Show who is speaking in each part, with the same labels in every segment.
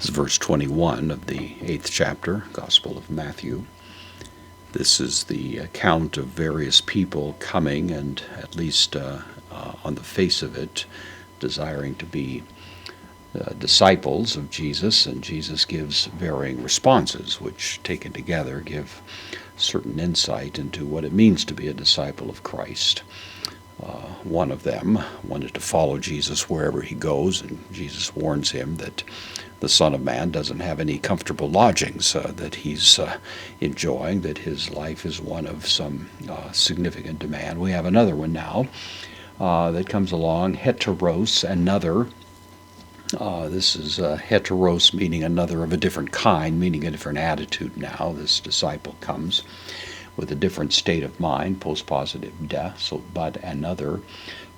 Speaker 1: This is verse 21 of the 8th chapter, Gospel of Matthew. This is the account of various people coming and, at least on the face of it, desiring to be disciples of Jesus, and Jesus gives varying responses, which, taken together, give certain insight into what it means to be a disciple of Christ. One of them wanted to follow Jesus wherever he goes, and Jesus warns him that the Son of Man doesn't have any comfortable lodgings that he's enjoying, that his life is one of some significant demand. We have another one now that comes along, heteros, another. This is heteros, meaning another of a different kind, meaning a different attitude now. This disciple comes with a different state of mind, postpositive de, so but another.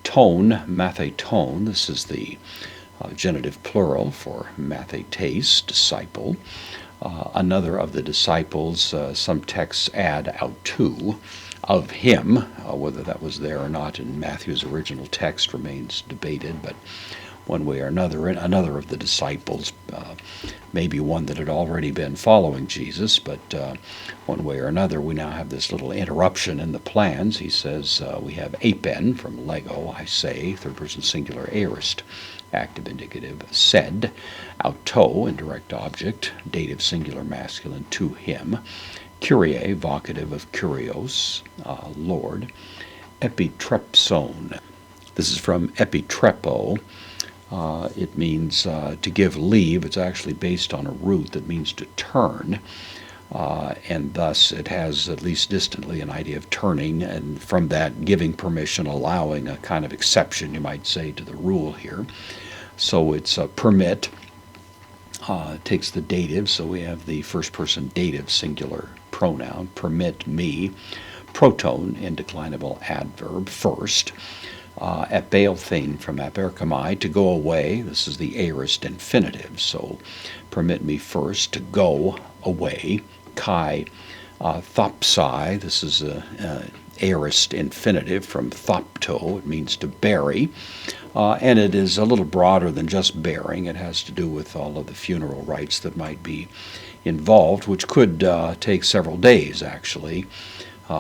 Speaker 1: Tone, matheton, this is the genitive plural for mathetes, disciple. Another of the disciples, some texts add autou, of him. Whether that was there or not in Matthew's original text remains debated, but one way or another of the disciples, maybe one that had already been following Jesus, but one way or another, we now have this little interruption in the plans. He says we have apen from lego, I say, third person singular aorist, active indicative, said, auto, indirect object, dative singular masculine, to him, Kyrie, vocative of kurios, Lord, epitrepson. This is from epitrepo. It means to give leave. It's actually based on a root that means to turn, and thus it has, at least distantly, an idea of turning, and from that giving permission, allowing a kind of exception, you might say, to the rule here. So it's permit. Takes the dative, so we have the first person dative singular pronoun, permit me, proton, indeclinable adverb, first. Epeothen from aperkamai, to go away. This is the aorist infinitive, so permit me first to go away. Kai, thopsai, this is a aorist infinitive from thopto, it means to bury, and it is a little broader than just burying. It has to do with all of the funeral rites that might be involved, which could take several days, actually.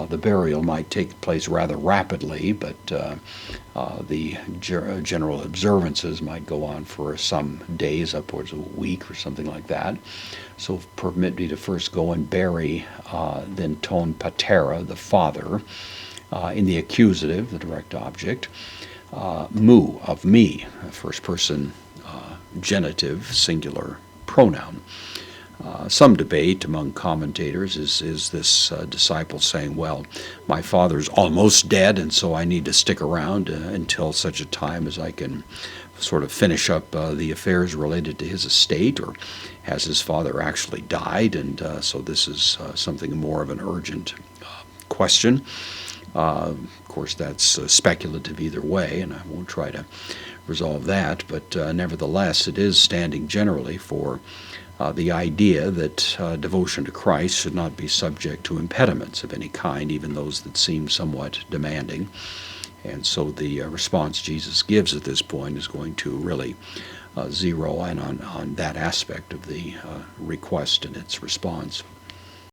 Speaker 1: The burial might take place rather rapidly, but the general observances might go on for some days, upwards of a week or something like that. So permit me to first go and bury, then ton patera, the father, in the accusative, the direct object, mu, of me, first person genitive, singular pronoun. Some debate among commentators is this disciple saying, well, my father's almost dead, and so I need to stick around until such a time as I can sort of finish up the affairs related to his estate, or has his father actually died? And so this is something more of an urgent question. Of course, that's speculative either way, and I won't try to resolve that, but nevertheless, it is standing generally for the idea that devotion to Christ should not be subject to impediments of any kind, even those that seem somewhat demanding. And so the response Jesus gives at this point is going to really zero in on that aspect of the request and its response.